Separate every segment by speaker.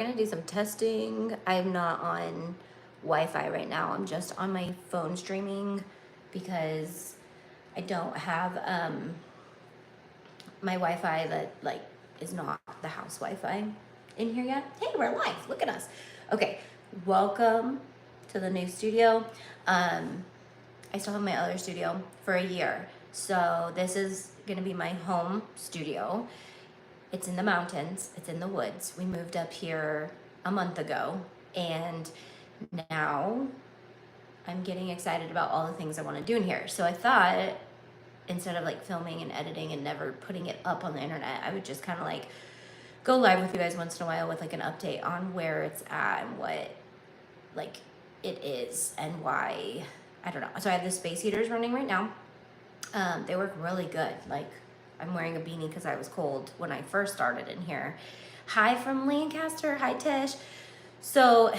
Speaker 1: gonna do some testing. I'm not on Wi-Fi right now. I'm just on my phone streaming because I don't have my Wi-Fi that like is not the house Wi-Fi in here yet. Hey, we're live. Look at us. Okay, welcome to the new studio. I still have my other studio for a year, so this is gonna be my home studio. It's in the mountains, it's in the woods. We moved up here a month ago, and now I'm getting excited about all the things I want to do in here. So I thought instead of like filming and editing and never putting it up on the internet, I would just kind of like go live with you guys once in a while with like an update on where it's at and what like it is and why. I don't know. So I have the space heaters running right now. They work really good. Like, I'm wearing a beanie because I was cold when I first started in here. Hi from Lancaster. Hi, Tish. So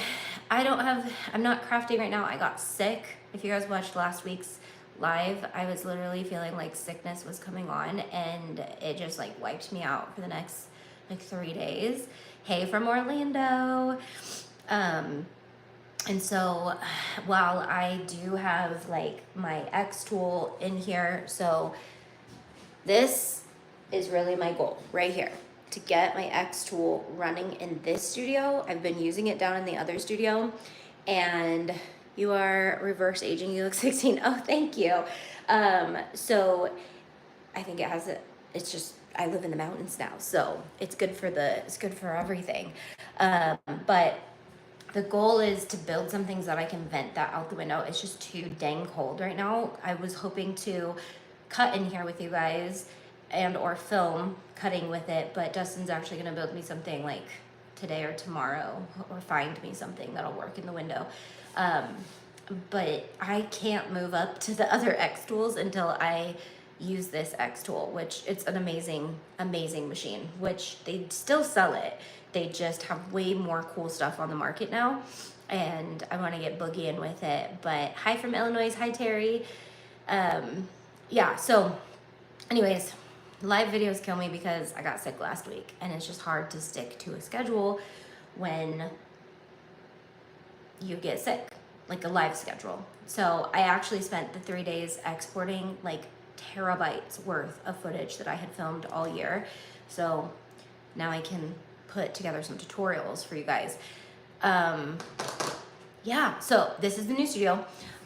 Speaker 1: I'm not crafting right now. I got sick. If you guys watched last week's live, I was literally feeling like sickness was coming on, and it just like wiped me out for the next like 3 days. Hey from Orlando. And so while I do have like my X tool in here, so this is really my goal right here, to get my X tool running in this studio. I've been using it down in the other studio, and you are reverse aging. You look 16. Oh, thank you. So I think it's just, I live in the mountains now, so it's good for everything. But the goal is to build some things that I can vent that out the window. It's just too dang cold right now. I was hoping to cut in here with you guys and or film cutting with it, but Dustin's actually gonna build me something like today or tomorrow, or find me something that'll work in the window. But I can't move up to the other X tools until I use this X tool, which it's an amazing, amazing machine, which they still sell it. They just have way more cool stuff on the market now, and I want to get boogie in with it. But hi from Illinois. Hi, Terry. Yeah, so anyways, live videos kill me because I got sick last week, and it's just hard to stick to a schedule when you get sick, like a live schedule. So I actually spent the 3 days exporting like terabytes worth of footage that I had filmed all year. So now I can put together some tutorials for you guys. Yeah, so this is the new studio.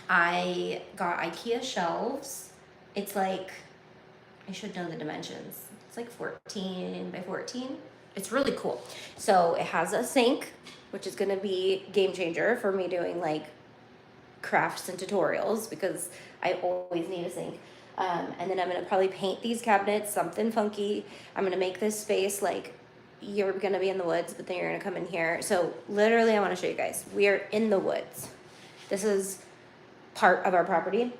Speaker 1: I got IKEA shelves. It's like, I should know the dimensions. It's like 14 by 14. It's really cool. So it has a sink, which is gonna be game changer for me doing like crafts and tutorials, because I always need a sink. And then I'm gonna probably paint these cabinets something funky. I'm gonna make this space like you're gonna be in the woods, but then you're gonna come in here. So literally, I wanna show you guys. We are in the woods. This is part of our property.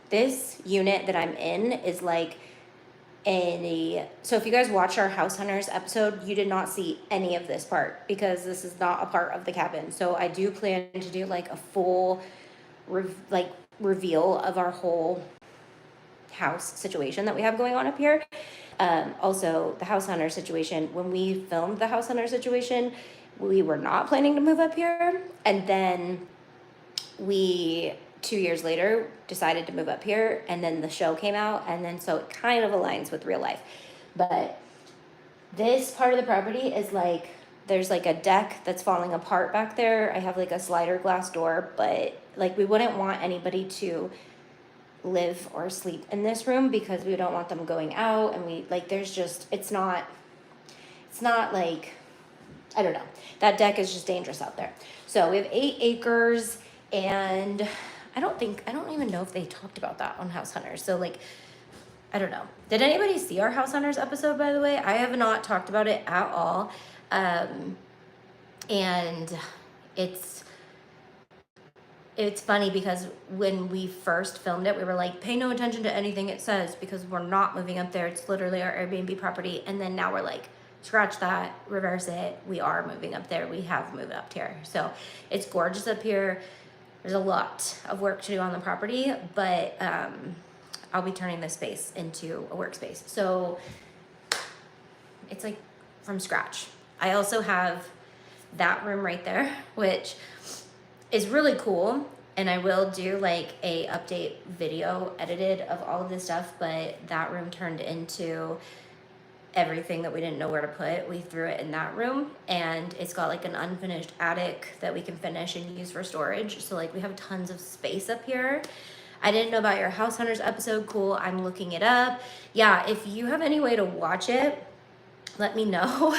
Speaker 1: This unit that I'm in is like so if you guys watch our House Hunters episode, you did not see any of this part because this is not a part of the cabin. So I do plan to do like a full reveal of our whole house situation that we have going on up here. Also, the House Hunter situation, when we filmed the House Hunter situation, we were not planning to move up here. And then we, 2 years later, decided to move up here. And then the show came out. And then so it kind of aligns with real life. But this part of the property is like, there's like a deck that's falling apart back there. I have like a slider glass door, but like we wouldn't want anybody to live or sleep in this room because we don't want them going out, and we like there's just it's not like, I don't know, that deck is just dangerous out there. So we have 8 acres, and I don't even know if they talked about that on House Hunters. So like, I don't know. Did anybody see our House Hunters episode, by the way? I have not talked about it at all. And it's funny because when we first filmed it, we were like, pay no attention to anything it says because we're not moving up there. It's literally our Airbnb property. And then now we're like, scratch that, reverse it. We are moving up there. We have moved up here. So it's gorgeous up here. There's a lot of work to do on the property, but I'll be turning this space into a workspace. So it's like from scratch. I also have that room right there, which is really cool. And I will do like a update video edited of all of this stuff, but that room turned into everything that we didn't know where to put. We threw it in that room, and it's got like an unfinished attic that we can finish and use for storage. So like we have tons of space up here. I didn't know about your House Hunters episode. Cool, I'm looking it up. Yeah, if you have any way to watch it, let me know.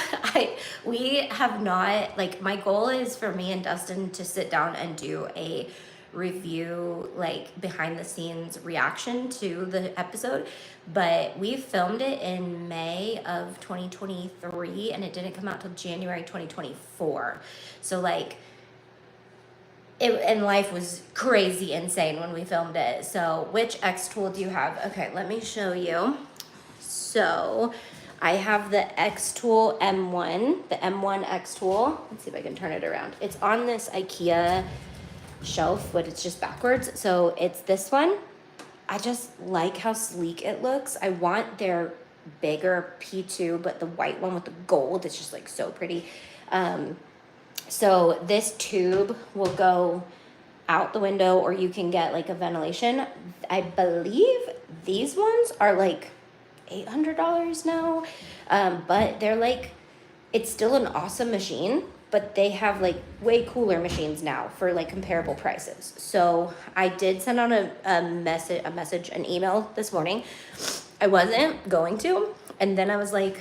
Speaker 1: We have not, like, my goal is for me and Dustin to sit down and do a review, like behind the scenes reaction to the episode, but we filmed it in May of 2023 and it didn't come out till January 2024. So like and life was crazy insane when we filmed it. So which X tool do you have? Okay, let me show you. So I have the X tool M1, the M1 X tool. Let's see if I can turn it around. It's on this IKEA shelf, but it's just backwards. So it's this one. I just like how sleek it looks. I want their bigger P2, but the white one with the gold, it's just like so pretty. So this tube will go out the window, or you can get like a ventilation. I believe these ones are like $800 now, but they're like, it's still an awesome machine, but they have like way cooler machines now for like comparable prices. So I did send out an email this morning. I wasn't going to, and then I was like,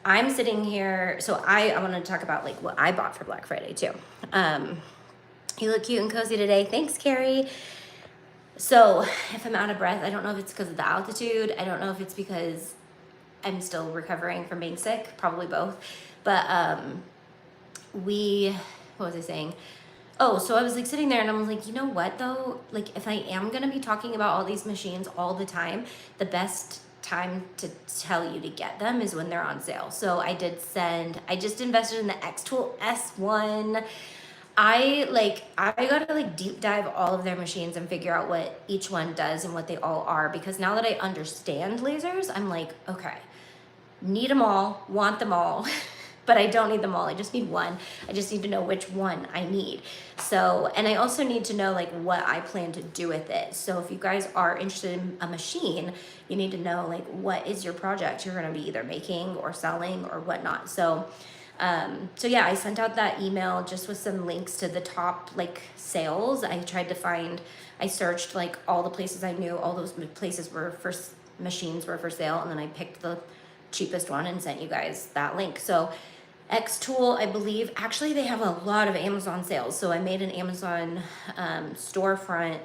Speaker 1: I'm sitting here, so I want to talk about like what I bought for Black Friday too. You look cute and cozy today. Thanks, Carrie. So if I'm out of breath, I don't know if it's because of the altitude. I don't know if it's because I'm still recovering from being sick, probably both. But what was I saying? Oh, so I was like sitting there and I was like, you know what though? Like if I am gonna be talking about all these machines all the time, the best time to tell you to get them is when they're on sale. So I just invested in the X Tool S1. I gotta like deep dive all of their machines and figure out what each one does and what they all are, because now that I understand lasers, I'm like, okay, need them all, want them all, but I don't need them all. I just need one. I just need to know which one I need. So, and I also need to know like what I plan to do with it. So if you guys are interested in a machine, you need to know like what is your project you're gonna be either making or selling or whatnot. So yeah, I sent out that email just with some links to the top like sales. I searched like all the places I knew, all those places machines were for sale, and then I picked the cheapest one and sent you guys that link. So X Tool, I believe, actually they have a lot of Amazon sales. So I made an Amazon storefront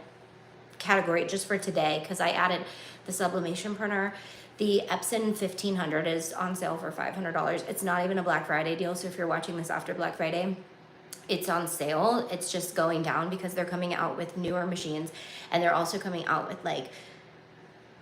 Speaker 1: category just for today because I added the sublimation printer. The Epson 1500 is on sale for $500. It's not even a Black Friday deal, so if you're watching this after Black Friday, it's on sale. It's just going down because they're coming out with newer machines, and they're also coming out with like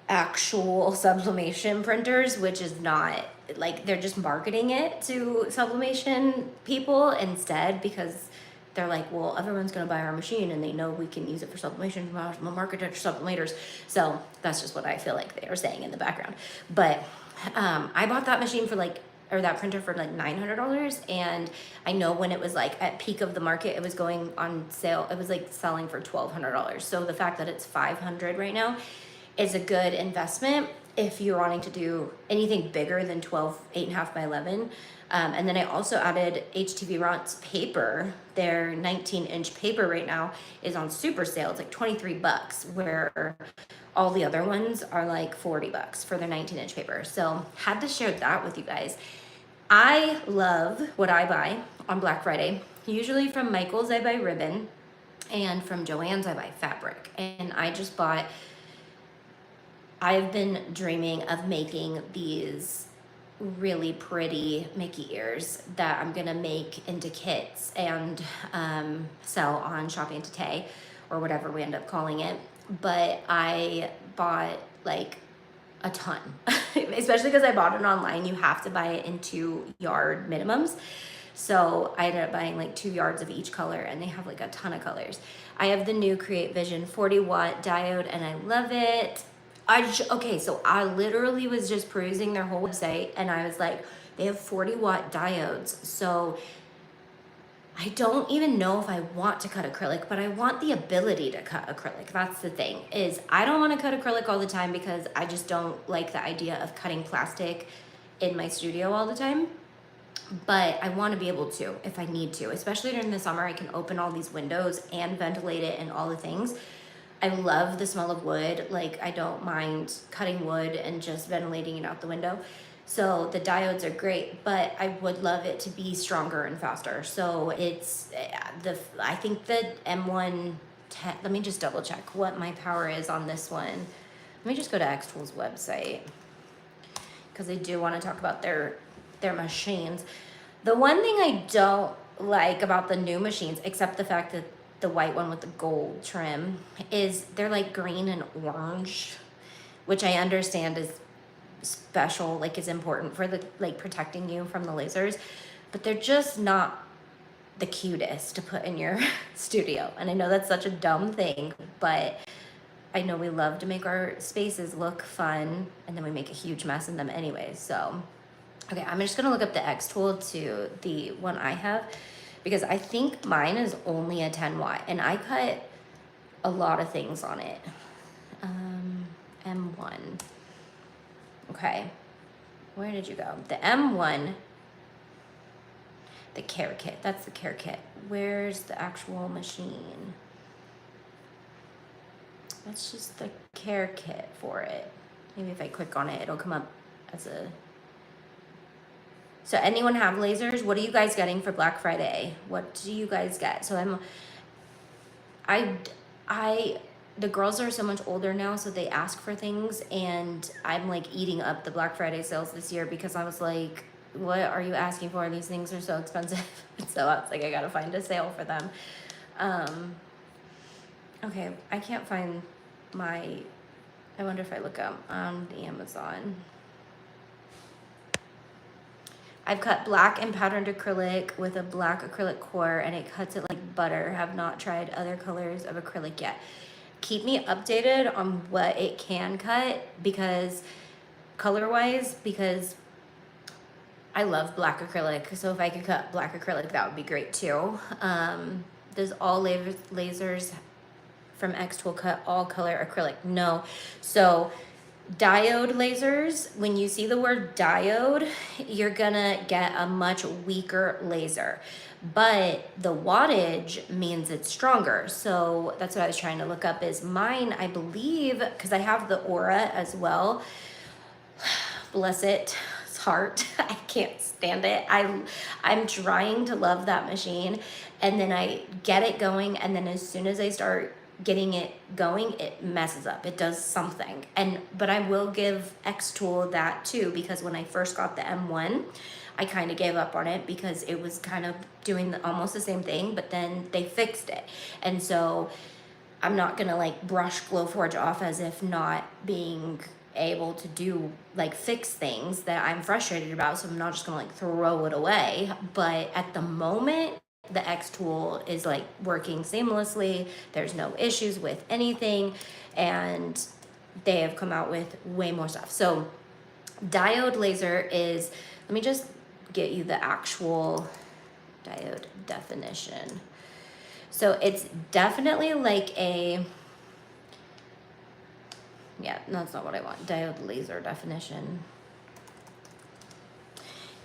Speaker 1: actual sublimation printers, which is not like, they're just marketing it to sublimation people instead, because they're like, well, everyone's gonna buy our machine and they know we can use it for sublimation, we'll market it to sublimators. So that's just what I feel like they are saying in the background. But I bought that machine for like, or that printer for like $900, and I know when it was like at peak of the market, it was going on sale, it was like selling for $1,200. So the fact that it's $500 right now is a good investment if you're wanting to do anything bigger than 8.5 by 11. And then I also added HTVront's paper. Their 19-inch paper right now is on super sale. It's like $23, where all the other ones are like $40 for their 19-inch paper. So had to share that with you guys. I love what I buy on Black Friday. Usually from Michael's I buy ribbon, and from Joann's I buy fabric. And I've been dreaming of making these really pretty Mickey ears that I'm gonna make into kits and sell on AuntieTay or whatever we end up calling it. But I bought like a ton, especially because I bought it online. You have to buy it in 2-yard minimums. So I ended up buying like 2 yards of each color, and they have like a ton of colors. I have the new Create Vision 40-watt diode, and I love it. Okay, so I literally was just perusing their whole website, and I was like, they have 40-watt diodes. So I don't even know if I want to cut acrylic, but I want the ability to cut acrylic. That's the thing, is I don't want to cut acrylic all the time because I just don't like the idea of cutting plastic in my studio all the time. But I want to be able to if I need to, especially during the summer. I can open all these windows and ventilate it and all the things. I love the smell of wood. Like, I don't mind cutting wood and just ventilating it out the window. So the diodes are great, but I would love it to be stronger and faster. So it's I think the M110, let me just double check what my power is on this one. Let me just go to Xtool's website, because I do want to talk about their machines. The one thing I don't like about the new machines, except the fact that the white one with the gold trim, is they're like green and orange, which I understand is special, like is important for the like protecting you from the lasers, but they're just not the cutest to put in your studio. And I know that's such a dumb thing, but I know we love to make our spaces look fun, and then we make a huge mess in them anyway. So okay, I'm just gonna look up the Xtool to the one I have, because I think mine is only a 10 watt, and I cut a lot of things on it. M1. Okay, where did you go? The M1, the care kit, that's the care kit. Where's the actual machine? That's just the care kit for it. Maybe if I click on it, it'll come up as a... So anyone have lasers? What are you guys getting for Black Friday? What do you guys get? So the girls are so much older now, so they ask for things, and I'm like eating up the Black Friday sales this year, because I was like, what are you asking for? These things are so expensive. So I was like, I gotta find a sale for them. Okay, I can't find I wonder if I look up on the Amazon. I've cut black and patterned acrylic with a black acrylic core, and it cuts it like butter. Have not tried other colors of acrylic yet. Keep me updated on what it can cut, because color-wise, because I love black acrylic. So if I could cut black acrylic, that would be great too. Does all lasers from Xtool cut all color acrylic? No. So diode lasers, when you see the word diode, you're gonna get a much weaker laser, but the wattage means it's stronger. So that's what I was trying to look up. Is mine, I believe, because I have the Aura as well. Bless its heart. I can't stand it. I'm trying to love that machine, and then I get it going, and then as soon as I start getting it going, it messes up. It does something. But I will give Xtool that too, because when I first got the M1, I kind of gave up on it because it was kind of doing almost the same thing, but then they fixed it. And so I'm not gonna like brush Glowforge off as if not being able to do like fix things that I'm frustrated about, so I'm not just gonna like throw it away. But at the moment, the Xtool is like working seamlessly. There's no issues with anything, and they have come out with way more stuff. So diode laser is, let me just get you the actual diode definition. So it's definitely like a, yeah, that's not what I want. Diode laser definition.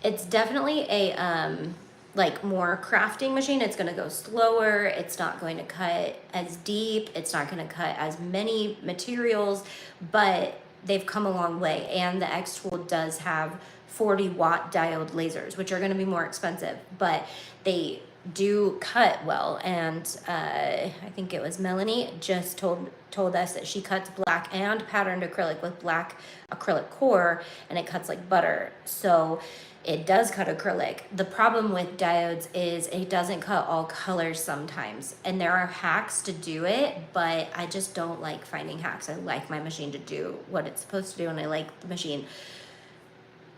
Speaker 1: It's definitely a like more crafting machine. It's gonna go slower. It's not going to cut as deep. It's not gonna cut as many materials, but they've come a long way. And the Xtool does have 40 watt diode lasers, which are gonna be more expensive, but they do cut well. And I think it was Melanie just told us that she cuts black and patterned acrylic with black acrylic core, and it cuts like butter. So it does cut acrylic. The problem with diodes is it doesn't cut all colors sometimes, and there are hacks to do it, but I just don't like finding hacks. I like my machine to do what it's supposed to do, and I like the machine.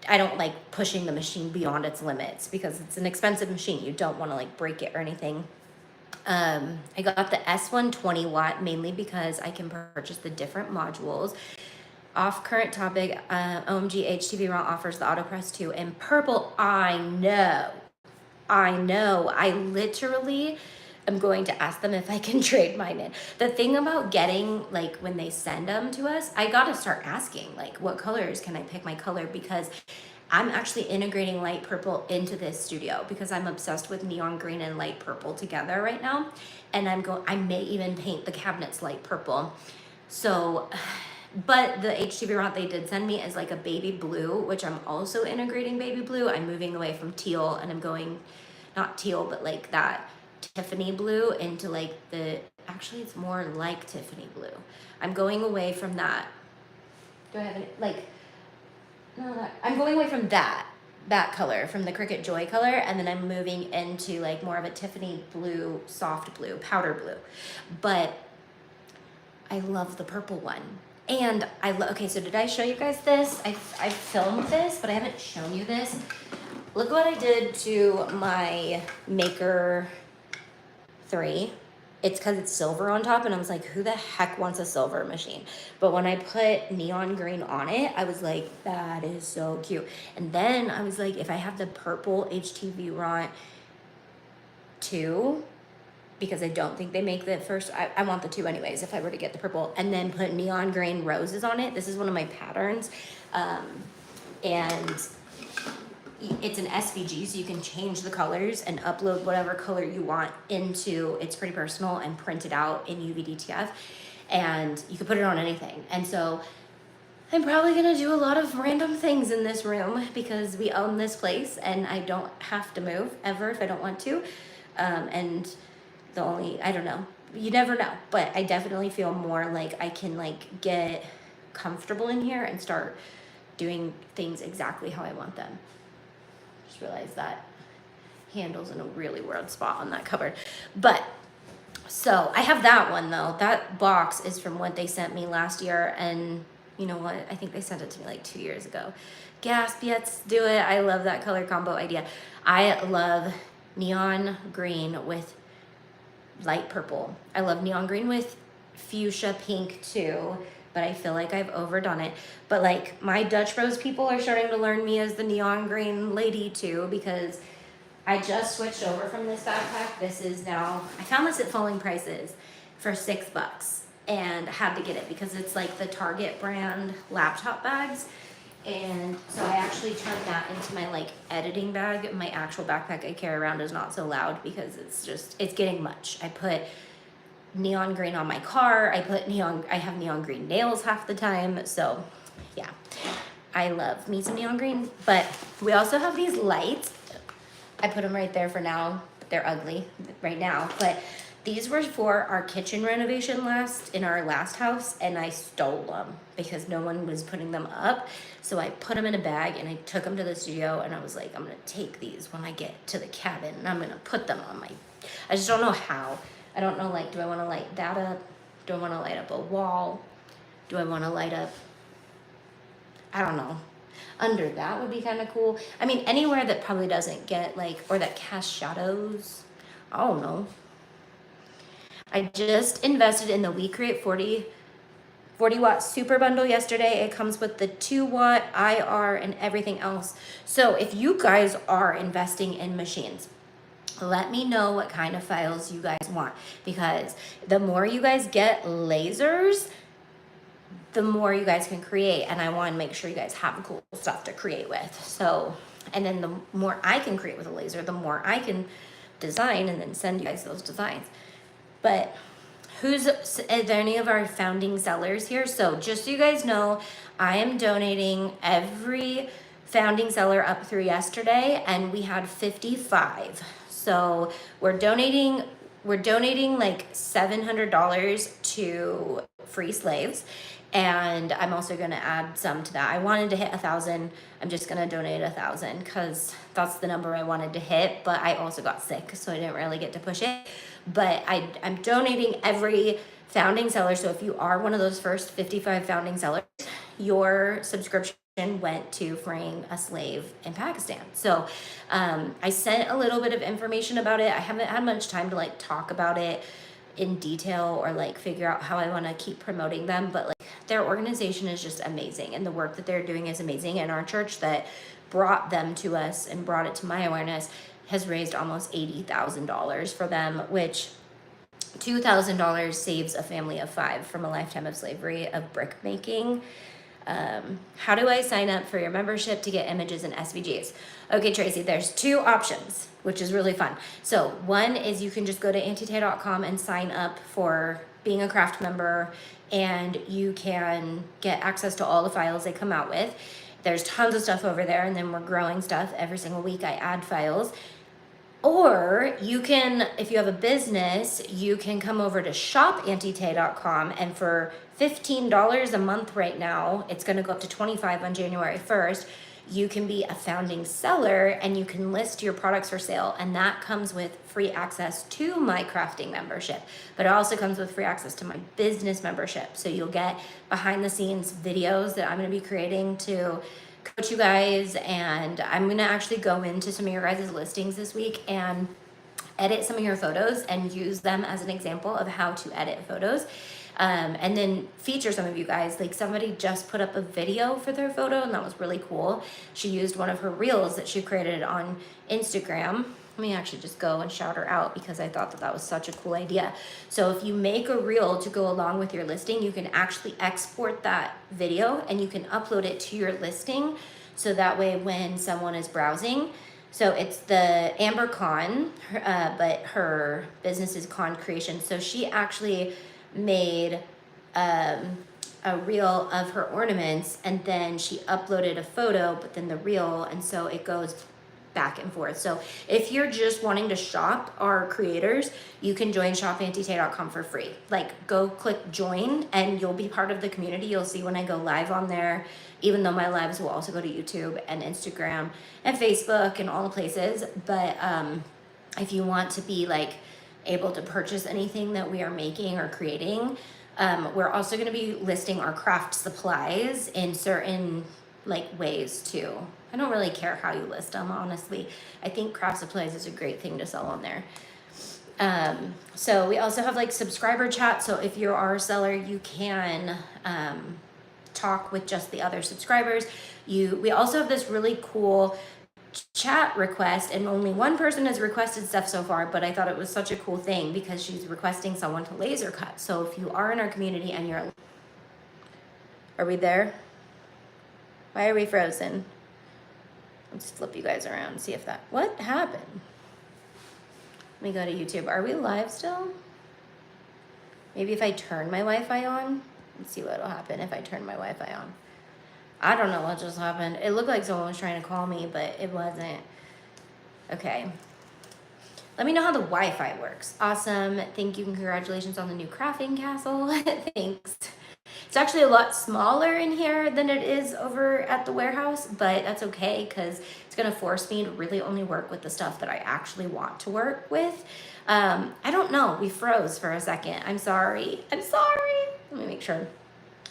Speaker 1: I don't like pushing the machine beyond its limits because it's an expensive machine. You don't want to like break it or anything. I got the S120 watt mainly because I can purchase the different modules. Off current topic, OMG HTVront offers the AutoPress 2 in purple. I know. I know. I literally am going to ask them if I can trade mine in. The thing about getting, like, when they send them to us, I got to start asking, like, what colors can I pick my color? Because I'm actually integrating light purple into this studio because I'm obsessed with neon green and light purple together right now. And I may even paint the cabinets light purple. So, but the HTVront they did send me is like a baby blue, which I'm also integrating baby blue. I'm moving away from teal and I'm going, not teal, but like that Tiffany blue into like actually it's more like Tiffany blue. I'm going away from that. Do I have any, like, no, I'm going away from that color, from the Cricut Joy color, and then I'm moving into like more of a Tiffany blue, soft blue, powder blue. But I love the purple one. And okay, so did I show you guys this? I filmed this, but I haven't shown you this. Look what I did to my Maker 3. It's because it's silver on top, and I was like, who the heck wants a silver machine? But when I put neon green on it, I was like, that is so cute. And then I was like, if I have the purple HTVront 2, because I don't think they make the first, I want the 2 anyways, if I were to get the purple, and then put neon green roses on it. This is one of my patterns. And it's an SVG, so you can change the colors and upload whatever color you want into, it's pretty personal, and print it out in UVDTF, and you can put it on anything. And so I'm probably gonna do a lot of random things in this room because we own this place and I don't have to move ever if I don't want to. And I don't know, you never know, but I definitely feel more like I can like get comfortable in here and start doing things exactly how I want them. Just realized that handle's in a really weird spot on that cupboard. But so I have that one though. That box is from what they sent me last year, and you know what? I think they sent it to me like 2 years ago. Gasp, yes, do it. I love that color combo idea. I love neon green with light purple. I love neon green with fuchsia pink too, but I feel like I've overdone it. But like my Dutch Bros people are starting to learn me as the neon green lady too, because I just switched over from this backpack. This is now, I found this at Falling Prices for $6 and had to get it because it's like the Target brand laptop bags. And so I actually turned that into my like editing bag. My actual backpack I carry around is not so loud because it's getting much. I put neon green on my car. I have neon green nails half the time. So yeah, I love me some neon green. But we also have these lights. I put them right there for now. They're ugly right now, but these were for our kitchen renovation in our last house, and I stole them because no one was putting them up. So I put them in a bag and I took them to the studio, and I was like, I'm gonna take these when I get to the cabin and I'm gonna put them on I just don't know how. I don't know, like, do I wanna light that up? Do I wanna light up a wall? Do I wanna light up, I don't know. Under that would be kind of cool. I mean, anywhere that probably doesn't get like, or that casts shadows. I don't know. I just invested in the We Create 40 watt super bundle yesterday. It comes with the 2-watt IR and everything else. So if you guys are investing in machines, let me know what kind of files you guys want, because the more you guys get lasers, the more you guys can create, and I want to make sure you guys have cool stuff to create with. So, and then the more I can create with a laser, the more I can design and then send you guys those designs. But are there any of our founding sellers here? So just so you guys know, I am donating every founding seller up through yesterday, and we had 55. So we're donating like $700 to Free Slaves. And I'm also gonna add some to that. I wanted to hit 1,000. I'm just gonna donate 1,000 because that's the number I wanted to hit, but I also got sick, so I didn't really get to push it. But I'm donating every founding seller. So if you are one of those first 55 founding sellers, your subscription went to freeing a slave in Pakistan. So I sent a little bit of information about it. I haven't had much time to like talk about it in detail or like figure out how I want to keep promoting them, but like their organization is just amazing and the work that they're doing is amazing, and our church that brought them to us and brought it to my awareness has raised almost $80,000 for them, which $2,000 saves a family of 5 from a lifetime of slavery of brick making. How do I sign up for your membership to get images in SVGs? Okay, Tracy, there's 2 options, which is really fun. So one is you can just go to AuntieTay.com and sign up for being a craft member, and you can get access to all the files they come out with. There's tons of stuff over there, and then we're growing stuff. Every single week I add files. Or you can, if you have a business, you can come over to shop.AuntieTay.com, and for $15 a month right now, it's going to go up to $25 on January 1st. You can be a founding seller and you can list your products for sale, and that comes with free access to my crafting membership, but it also comes with free access to my business membership. So you'll get behind the scenes videos that I'm going to be creating to coach you guys, and I'm gonna actually go into some of your guys' listings this week and edit some of your photos and use them as an example of how to edit photos, and then feature some of you guys. Like, somebody just put up a video for their photo, and that was really cool. She used one of her reels that she created on Instagram. Let me actually just go and shout her out because I thought that that was such a cool idea. So if you make a reel to go along with your listing, you can actually export that video and you can upload it to your listing. So that way when someone is browsing, so it's the Amber Con, but her business is Con Creation. So she actually made a reel of her ornaments, and then she uploaded a photo, but then the reel, and so it goes back and forth. So if you're just wanting to shop our creators, you can join shop.AuntieTay.com for free. Like, go click join and you'll be part of the community. You'll see when I go live on there, even though my lives will also go to YouTube and Instagram and Facebook and all the places. But if you want to be like able to purchase anything that we are making or creating, we're also going to be listing our craft supplies in certain like ways too. I don't really care how you list them, honestly. I think craft supplies is a great thing to sell on there. So we also have like subscriber chat. So if you're our seller, you can talk with just the other subscribers. We also have this really cool chat request, and only one person has requested stuff so far, but I thought it was such a cool thing because she's requesting someone to laser cut. So if you are in our community and you're, are we there? Why are we frozen? Let's flip you guys around and see if that, what happened? Let me go to YouTube. Are we live still? Maybe if I turn my Wi-Fi on, let's see what'll happen if I turn my Wi-Fi on. I don't know what just happened. It looked like someone was trying to call me, but it wasn't. Okay. Let me know how the Wi-Fi works. Awesome. Thank you and congratulations on the new crafting castle. Thanks. It's actually a lot smaller in here than it is over at the warehouse, but that's okay because it's going to force me to really only work with the stuff that I actually want to work with. I don't know. We froze for a second. I'm sorry. I'm sorry. Let me make sure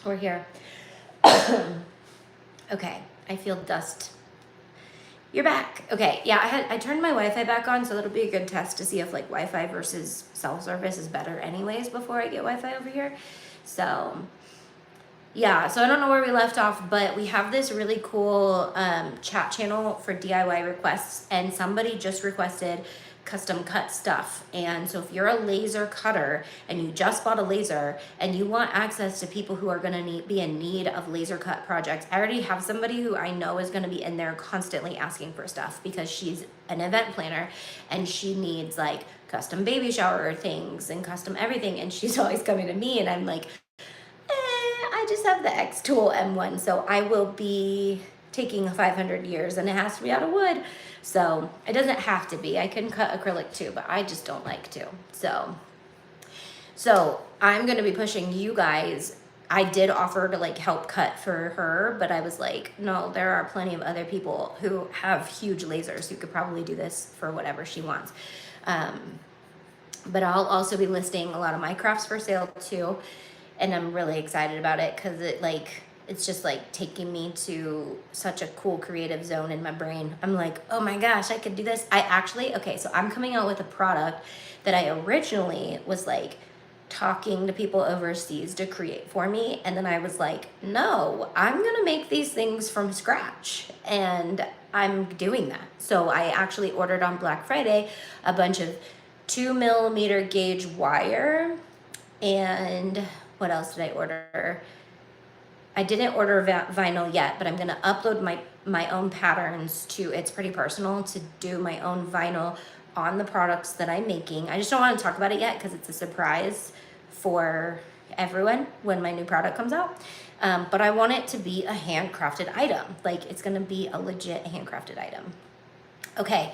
Speaker 1: we're here. Okay. I feel dust. You're back. Okay. Yeah, I turned my Wi-Fi back on, so that'll be a good test to see if like Wi-Fi versus cell service is better anyways before I get Wi-Fi over here. So yeah, so I don't know where we left off, but we have this really cool chat channel for DIY requests, and somebody just requested custom cut stuff. And so if you're a laser cutter and you just bought a laser and you want access to people who are going to be in need of laser cut projects, I already have somebody who I know is going to be in there constantly asking for stuff because she's an event planner and she needs like custom baby shower things and custom everything, and she's always coming to me, and I'm like, I just have the X Tool M1, so I will be taking 500 years and it has to be out of wood. So it doesn't have to be. I can cut acrylic too, but I just don't like to. So I'm going to be pushing you guys. I did offer to like help cut for her, but I was like, no, there are plenty of other people who have huge lasers who could probably do this for whatever she wants. But I'll also be listing a lot of my crafts for sale too. And I'm really excited about it because it's just like taking me to such a cool creative zone in my brain. I'm like, oh my gosh, I could do this. Okay, so I'm coming out with a product that I originally was like talking to people overseas to create for me. And then I was like, no, I'm going to make these things from scratch. And I'm doing that. So I actually ordered on Black Friday a bunch of 2mm gauge wire. And what else did I order? I didn't order vinyl yet, but I'm gonna upload my own patterns to It's Pretty Personal to do my own vinyl on the products that I'm making. I just don't want to talk about it yet because it's a surprise for everyone when my new product comes out. But I want it to be a handcrafted item. Like, it's gonna be a legit handcrafted item. Okay,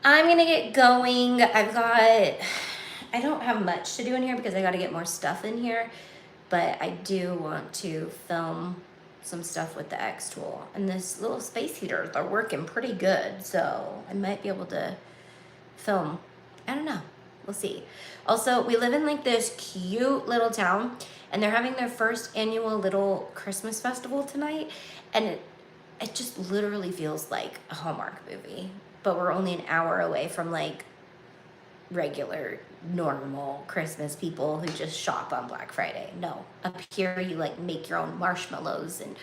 Speaker 1: I'm gonna get going. I don't have much to do in here because I gotta get more stuff in here, but I do want to film some stuff with the X tool. And this little space heaters are working pretty good, so I might be able to film. I don't know, we'll see. Also, we live in like this cute little town, and they're having their first annual little Christmas festival tonight, and it just literally feels like a Hallmark movie, but we're only an hour away from like regular normal Christmas people who just shop on Black Friday. No, up here you like make your own marshmallows, and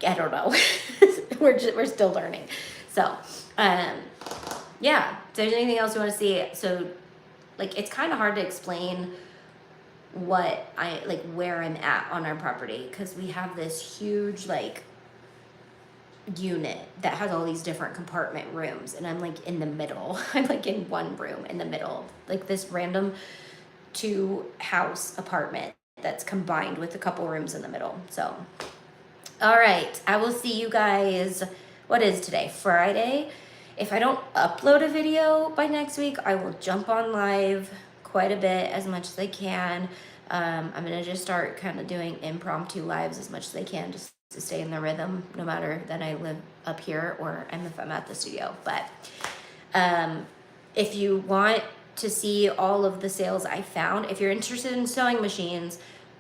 Speaker 1: I don't know. we're still learning. So yeah, if there's anything else you want to see, so like it's kind of hard to explain what I like where I'm at on our property, because we have this huge like unit that has all these different compartment rooms, and I'm like in the middle. I'm like in one room in the middle, like this random 2-house apartment that's combined with a couple rooms in the middle. So all right, I will see you guys. What is today? Friday. If I don't upload a video by next week, I will jump on live quite a bit, as much as I can. I'm gonna just start kind of doing impromptu lives as much as I can, just to stay in the rhythm, no matter that I live up here or if I'm at the studio. But if you want to see all of the sales I found, if you're interested in sewing machines,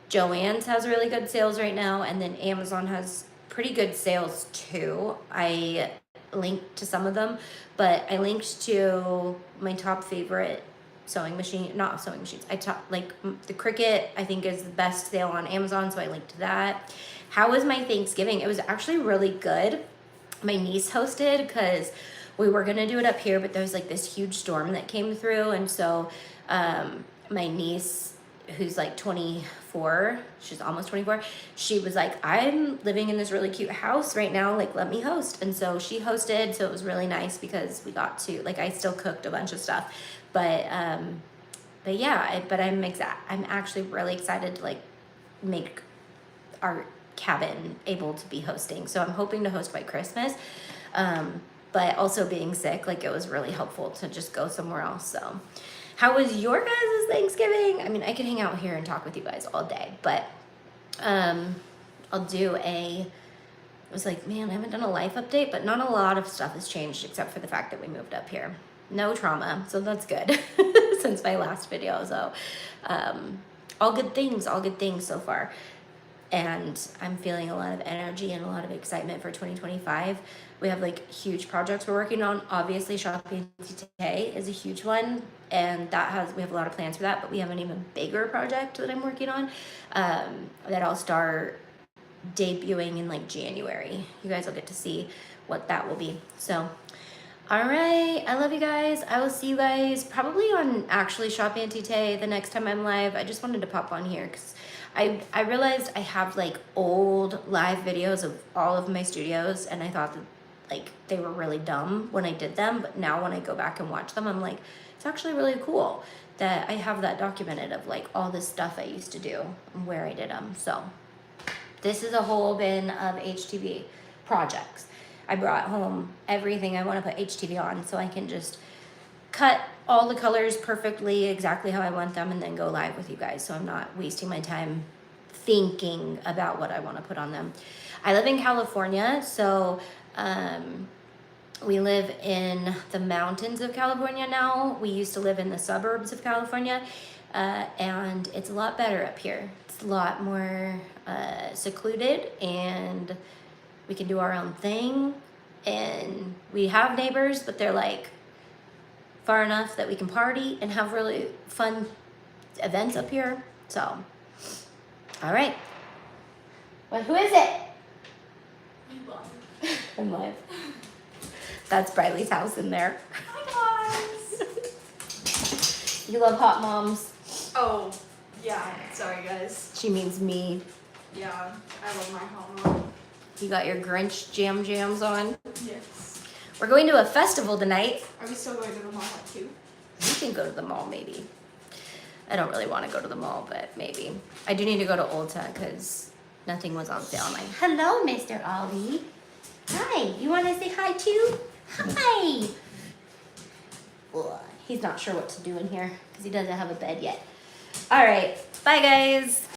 Speaker 1: Joann's has really good sales right now, and then Amazon has pretty good sales too. I linked to some of them, but I linked to my top favorite sewing machine, not sewing machines. Like the Cricut, I think is the best sale on Amazon, so I linked to that. How was my Thanksgiving? It was actually really good. My niece hosted because we were gonna do it up here, but there was like this huge storm that came through, and so my niece, who's like 24, she's almost 24, she was like, I'm living in this really cute house right now, like let me host. And so she hosted, so it was really nice because we got to, like, I still cooked a bunch of stuff, but yeah, I'm actually really excited to like make our cabin able to be hosting. So I'm hoping to host by Christmas, but also being sick, like it was really helpful to just go somewhere else. So how was your guys' Thanksgiving? I mean, I could hang out here and talk with you guys all day, but I was like, man, I haven't done a life update, but not a lot of stuff has changed except for the fact that we moved up here. No trauma, so that's good since my last video. So all good things so far. And I'm feeling a lot of energy and a lot of excitement for 2025. We have like huge projects we're working on. Obviously, shopping today is a huge one, and we have a lot of plans for that, but we have an even bigger project that I'm working on that I'll start debuting in like January. You guys will get to see what that will be. So all right, I love you guys. I will see you guys probably on actually Shop Auntie Tay the next time I'm live. I just wanted to pop on here because I realized I have like old live videos of all of my studios, and I thought that like they were really dumb when I did them, but now when I go back and watch them, I'm like, it's actually really cool that I have that documented of like all this stuff I used to do and where I did them. So this is a whole bin of HTV projects. I brought home everything I want to put HTV on, so I can just cut all the colors perfectly exactly how I want them and then go live with you guys, so I'm not wasting my time thinking about what I want to put on them. I live in California, so we live in the mountains of California now. We used to live in the suburbs of California, and it's a lot better up here. It's a lot more secluded, and we can do our own thing, and we have neighbors, but they're like far enough that we can party and have really fun events up here. So, all right. Well, who is it? I'm live. That's Briley's house in there.
Speaker 2: Hi guys.
Speaker 1: You love hot moms.
Speaker 2: Oh, yeah. Sorry guys.
Speaker 1: She means me.
Speaker 2: Yeah, I love my hot mom.
Speaker 1: You got your Grinch jams on.
Speaker 2: Yes.
Speaker 1: We're going to a festival tonight.
Speaker 2: Are we still going to the mall at 2?
Speaker 1: We can go to the mall maybe. I don't really want to go to the mall, but maybe. I do need to go to Ulta because nothing was on sale. I'm like, hello, Mr. Ollie. Hi, you want to say hi too? Hi. Ugh, he's not sure what to do in here because he doesn't have a bed yet. All right, bye guys.